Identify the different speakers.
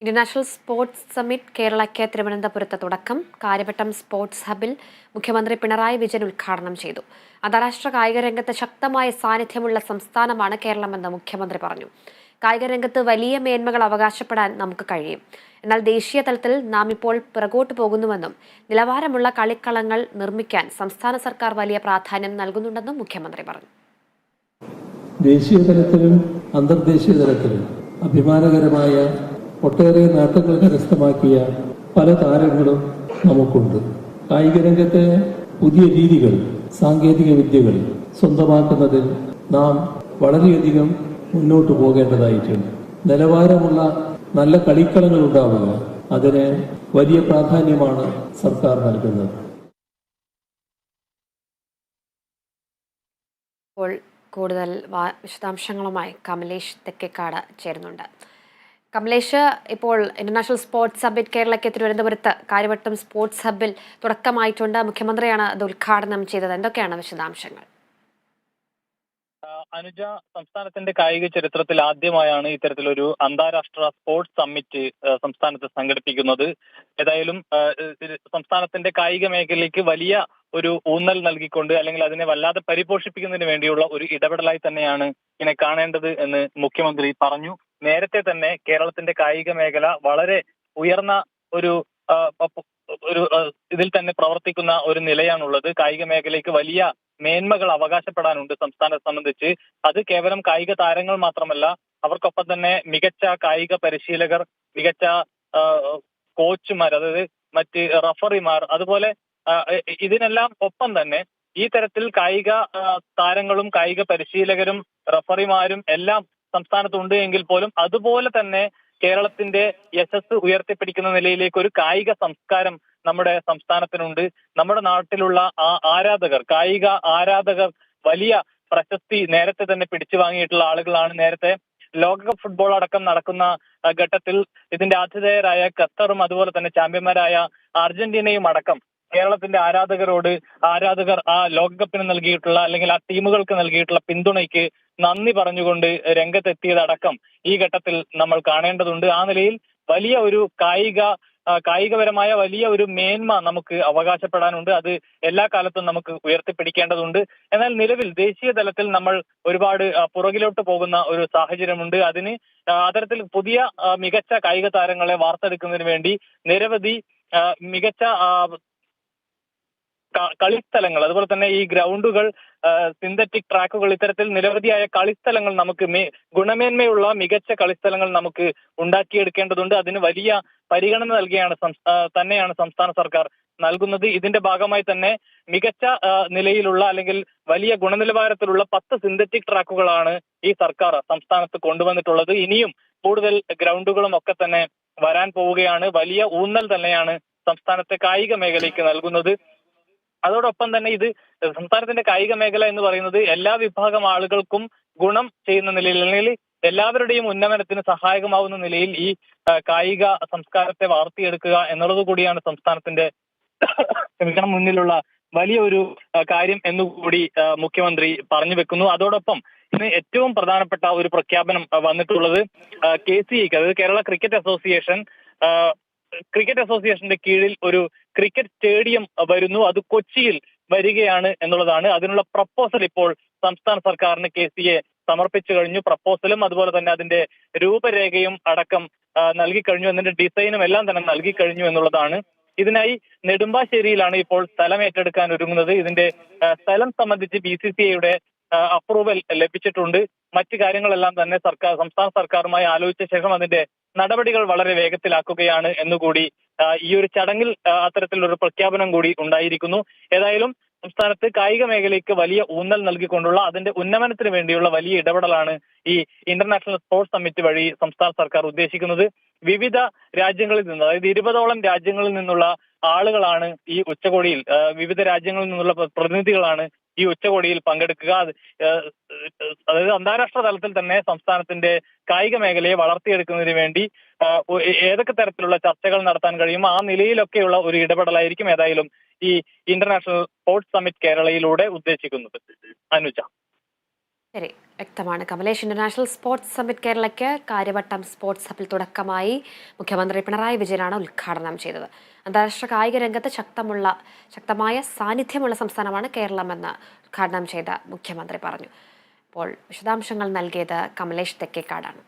Speaker 1: International sports summit കേരളയ്ക്ക് തിരുവനന്തപുരത്ത് തുടക്കം. Karyavattom sports ഹബിൽ മുഖ്യമന്ത്രി പിണറായി വിജയൻ ഉദ്ഘാടനം ചെയ്തു. അന്താരാഷ്ട്ര കായിക രംഗത്ത് ശക്തമായ സാന്നിധ്യമുള്ള സംസ്ഥാനമാണ് കേരളമെന്ന് മുഖ്യമന്ത്രി പറഞ്ഞു. കായിക രംഗത്ത് വലിയ മേന്മകൾ അവകാശപ്പെടാൻ നമുക്ക് കഴിയും. എന്നാൽ ദേശീയ തലത്തിൽ നാം ഇപ്പോൾ പിറകോട്ട് പോകുന്നുവെന്നും നിലവാരമുള്ള കളിക്കളങ്ങൾ നിർമ്മിക്കാൻ സംസ്ഥാന സർക്കാർ വലിയ പ്രാധാന്യം നൽകുന്നുണ്ടെന്നും മുഖ്യമന്ത്രി പറഞ്ഞു.
Speaker 2: ദേശീയ തലത്തിലും അന്തർദേശീയ തലത്തിലും അഭിമാനകരമായ ഒട്ടേറെ നേട്ടങ്ങൾ കരസ്ഥമാക്കിയ പല താരങ്ങളും നമുക്കുണ്ട്. കായിക രംഗത്തെ പുതിയ രീതികൾ, സാങ്കേതിക വിദ്യകൾ സ്വന്തമാക്കുന്നതിൽ നാം വളരെയധികം മുന്നോട്ട് പോകേണ്ടതായിട്ടുണ്ട്. നിലവാരമുള്ള നല്ല കളിക്കളങ്ങൾ ഉണ്ടാവുക, അതിന് വലിയ പ്രാധാന്യമാണ് സർക്കാർ നൽകുന്നത്.
Speaker 1: ഇപ്പോൾ കൂടുതൽ വിശദാംശങ്ങളുമായി കമലേഷ് തെക്കേക്കാട് ചേരുന്നുണ്ട്. കമലേഷ്, ഇപ്പോൾ ഇന്റർനാഷണൽ സ്പോർട്സ് സമ്മിറ്റ് കേരളയ്ക്ക് തിരുവനന്തപുരത്ത് കാര്യവട്ടം സ്പോർട്സ് ഹബിൽ തുടക്കമായിട്ടുണ്ട്. മുഖ്യമന്ത്രിയാണ് അത് ഉദ്ഘാടനം ചെയ്തത്. എന്തൊക്കെയാണ് വിശദാംശങ്ങൾ?
Speaker 3: അനുജ, സംസ്ഥാനത്തിന്റെ കായിക ചരിത്രത്തിൽ ആദ്യമായാണ് ഇത്തരത്തിലൊരു അന്താരാഷ്ട്ര സ്പോർട്സ് സമ്മിറ്റ് സംസ്ഥാനത്ത് സംഘടിപ്പിക്കുന്നത്. ഏതായാലും സംസ്ഥാനത്തിന്റെ കായിക മേഖലയ്ക്ക് വലിയ ഒരു ഊന്നൽ നൽകിക്കൊണ്ട്, അല്ലെങ്കിൽ അതിനെ വല്ലാതെ പരിപോഷിപ്പിക്കുന്നതിന് വേണ്ടിയുള്ള ഒരു ഇടപെടലായി തന്നെയാണ് ഇതിനെ കാണേണ്ടത് എന്ന് മുഖ്യമന്ത്രി പറഞ്ഞു. നേരത്തെ തന്നെ കേരളത്തിന്റെ കായിക മേഖല വളരെ ഉയർന്ന ഒരു ഇതിൽ തന്നെ പ്രവർത്തിക്കുന്ന ഒരു നിലയാണുള്ളത്. കായിക മേഖലയ്ക്ക് വലിയ മേന്മകൾ അവകാശപ്പെടാനുണ്ട് സംസ്ഥാനത്തെ സംബന്ധിച്ച്. അത് കേവലം കായിക താരങ്ങൾ മാത്രമല്ല, അവർക്കൊപ്പം തന്നെ മികച്ച കായിക പരിശീലകർ, മികച്ച കോച്ചുമാർ, അതായത് മറ്റ് റഫറിമാർ, അതുപോലെ ഇതിനെല്ലാം ഒപ്പം തന്നെ ഈ തരത്തിൽ കായിക താരങ്ങളും കായിക പരിശീലകരും റഫറിമാരും എല്ലാം സംസ്ഥാനത്തുണ്ട് എങ്കിൽ പോലും അതുപോലെ തന്നെ കേരളത്തിന്റെ യശസ് ഉയർത്തിപ്പിടിക്കുന്ന നിലയിലേക്ക് ഒരു കായിക സംസ്കാരം നമ്മുടെ സംസ്ഥാനത്തിനുണ്ട്. നമ്മുടെ നാട്ടിലുള്ള ആരാധകർ, കായിക ആരാധകർ വലിയ പ്രശസ്തി നേരത്തെ തന്നെ പിടിച്ചു വാങ്ങിയിട്ടുള്ള ആളുകളാണ്. നേരത്തെ ലോകകപ്പ് ഫുട്ബോൾ അടക്കം നടക്കുന്ന ഘട്ടത്തിൽ ഇതിന്റെ ആതിഥേയരായ ഖത്തറും അതുപോലെ തന്നെ ചാമ്പ്യന്മാരായ അർജന്റീനയും അടക്കം കേരളത്തിന്റെ ആരാധകർ ആ ലോകകപ്പിന് നൽകിയിട്ടുള്ള, അല്ലെങ്കിൽ ആ ടീമുകൾക്ക് നൽകിയിട്ടുള്ള പിന്തുണയ്ക്ക് നന്ദി പറഞ്ഞുകൊണ്ട് രംഗത്തെത്തിയതടക്കം ഈ ഘട്ടത്തിൽ നമ്മൾ കാണേണ്ടതുണ്ട്. ആ നിലയിൽ വലിയ ഒരു കായികപരമായ വലിയ ഒരു മേന്മ നമുക്ക് അവകാശപ്പെടാനുണ്ട്. അത് എല്ലാ കാലത്തും നമുക്ക് ഉയർത്തിപ്പിടിക്കേണ്ടതുണ്ട്. എന്നാൽ നിലവിൽ ദേശീയ തലത്തിൽ നമ്മൾ ഒരുപാട് പുറകിലോട്ട് പോകുന്ന ഒരു സാഹചര്യമുണ്ട്. അതിന് അത്തരത്തിൽ പുതിയ മികച്ച കായിക താരങ്ങളെ വാർത്തെടുക്കുന്നതിന് വേണ്ടി നിരവധി മികച്ച കളിസ്ഥലങ്ങൾ, അതുപോലെ തന്നെ ഈ ഗ്രൗണ്ടുകൾ, സിന്തറ്റിക് ട്രാക്കുകൾ, ഇത്തരത്തിൽ നിരവധിയായ കളിസ്ഥലങ്ങൾ നമുക്ക് ഗുണമേന്മയുള്ള മികച്ച കളിസ്ഥലങ്ങൾ നമുക്ക് ഉണ്ടാക്കിയെടുക്കേണ്ടതുണ്ട്. അതിന് വലിയ പരിഗണന തന്നെയാണ് സംസ്ഥാന സർക്കാർ നൽകുന്നത്. ഇതിന്റെ ഭാഗമായി തന്നെ മികച്ച നിലയിലുള്ള, അല്ലെങ്കിൽ വലിയ ഗുണനിലവാരത്തിലുള്ള 10 സിന്തറ്റിക് ട്രാക്കുകളാണ് ഈ സർക്കാർ സംസ്ഥാനത്ത് കൊണ്ടുവന്നിട്ടുള്ളത്. ഇനിയും കൂടുതൽ ഗ്രൗണ്ടുകളും ഒക്കെ തന്നെ വരാൻ പോവുകയാണ്. വലിയ ഊന്നൽ തന്നെയാണ് സംസ്ഥാനത്തെ കായിക മേഖലയ്ക്ക് നൽകുന്നത്. അതോടൊപ്പം തന്നെ ഇത് സംസ്ഥാനത്തിന്റെ കായിക മേഖല എന്ന് പറയുന്നത് എല്ലാ വിഭാഗം ആളുകൾക്കും ഗുണം ചെയ്യുന്ന നിലയിൽ, അല്ലെങ്കിൽ എല്ലാവരുടെയും ഉന്നമനത്തിന് സഹായകമാവുന്ന നിലയിൽ ഈ കായിക സംസ്കാരത്തെ വളർത്തിയെടുക്കുക എന്നുള്ളത് കൂടിയാണ് സംസ്ഥാനത്തിന്റെ മുന്നിലുള്ള വലിയ ഒരു കാര്യം എന്നുകൂടി മുഖ്യമന്ത്രി പറഞ്ഞു വെക്കുന്നു. അതോടൊപ്പം ഇന്ന് ഏറ്റവും പ്രധാനപ്പെട്ട ഒരു പ്രഖ്യാപനം വന്നിട്ടുള്ളത് KCA, അതായത് കേരള ക്രിക്കറ്റ് അസോസിയേഷന്റെ കീഴിൽ ഒരു ക്രിക്കറ്റ് സ്റ്റേഡിയം വരുന്നു. അത് കൊച്ചിയിൽ വരികയാണ് എന്നുള്ളതാണ്. അതിനുള്ള പ്രപ്പോസൽ ഇപ്പോൾ സംസ്ഥാന സർക്കാരിന് KCA സമർപ്പിച്ചു കഴിഞ്ഞു. പ്രപ്പോസലും അതുപോലെ തന്നെ അതിന്റെ രൂപരേഖയും അടക്കം നൽകിക്കഴിഞ്ഞു. അതിന്റെ ഡിസൈനും എല്ലാം തന്നെ നൽകിക്കഴിഞ്ഞു എന്നുള്ളതാണ്. ഇതിനായി നെടുമ്പാശ്ശേരിയിലാണ് ഇപ്പോൾ സ്ഥലം ഏറ്റെടുക്കാൻ ഒരുങ്ങുന്നത്. ഇതിന്റെ സ്ഥലം സംബന്ധിച്ച് BCCIയുടെ അപ്രൂവൽ ലഭിച്ചിട്ടുണ്ട്. മറ്റു കാര്യങ്ങളെല്ലാം തന്നെ സംസ്ഥാന സർക്കാരുമായി ആലോചിച്ച ശേഷം അതിന്റെ നടപടികൾ വളരെ വേഗത്തിലാക്കുകയാണ് എന്നുകൂടി ഈ ഒരു ചടങ്ങിൽ അത്തരത്തിലൊരു പ്രഖ്യാപനം കൂടി ഉണ്ടായിരിക്കുന്നു. ഏതായാലും സംസ്ഥാനത്ത് കായിക മേഖലയ്ക്ക് വലിയ ഊന്നൽ നൽകിക്കൊണ്ടുള്ള, അതിന്റെ ഉന്നമനത്തിന് വേണ്ടിയുള്ള വലിയ ഇടപെടലാണ് ഈ ഇന്റർനാഷണൽ സ്പോർട്സ് സമ്മിറ്റ് വഴി സംസ്ഥാന സർക്കാർ ഉദ്ദേശിക്കുന്നത്. വിവിധ രാജ്യങ്ങളിൽ നിന്ന്, അതായത് 20ഓളം രാജ്യങ്ങളിൽ നിന്നുള്ള ആളുകളാണ് ഈ ഉച്ചകോടിയിൽ, വിവിധ രാജ്യങ്ങളിൽ നിന്നുള്ള പ്രതിനിധികളാണ് ഈ ഉച്ചകോടിയിൽ പങ്കെടുക്കുക. അതായത് അന്താരാഷ്ട്ര തലത്തിൽ തന്നെ സംസ്ഥാനത്തിന്റെ കായിക മേഖലയെ വളർത്തിയെടുക്കുന്നതിന് വേണ്ടി ഏതൊക്കെ തരത്തിലുള്ള ചർച്ചകൾ നടത്താൻ കഴിയുമോ ആ നിലയിലൊക്കെയുള്ള ഒരു ഇടപെടലായിരിക്കും ഏതായാലും ഈ ഇന്റർനാഷണൽ സ്പോർട്സ് സമ്മിറ്റ് കേരളയിലൂടെ ഉദ്ദേശിക്കുന്നത്. അനുജ.
Speaker 1: ശരി, വ്യക്തമാണ് കമലേഷ്. ഇന്റർനാഷണൽ സ്പോർട്സ് സമ്മിറ്റ് കേരളയ്ക്ക് കാര്യവട്ടം സ്പോർട്സ് ഹബിൽ തുടക്കമായി. മുഖ്യമന്ത്രി പിണറായി വിജയനാണ് ഉദ്ഘാടനം ചെയ്തത്. അന്താരാഷ്ട്ര കായിക രംഗത്ത് ശക്തമായ സാന്നിധ്യമുള്ള സംസ്ഥാനമാണ് കേരളമെന്ന് ഉദ്ഘാടനം ചെയ്ത മുഖ്യമന്ത്രി പറഞ്ഞു. ഇപ്പോൾ വിശദാംശങ്ങൾ നൽകിയത് കമലേഷ് തെക്കേക്കാടാണ്.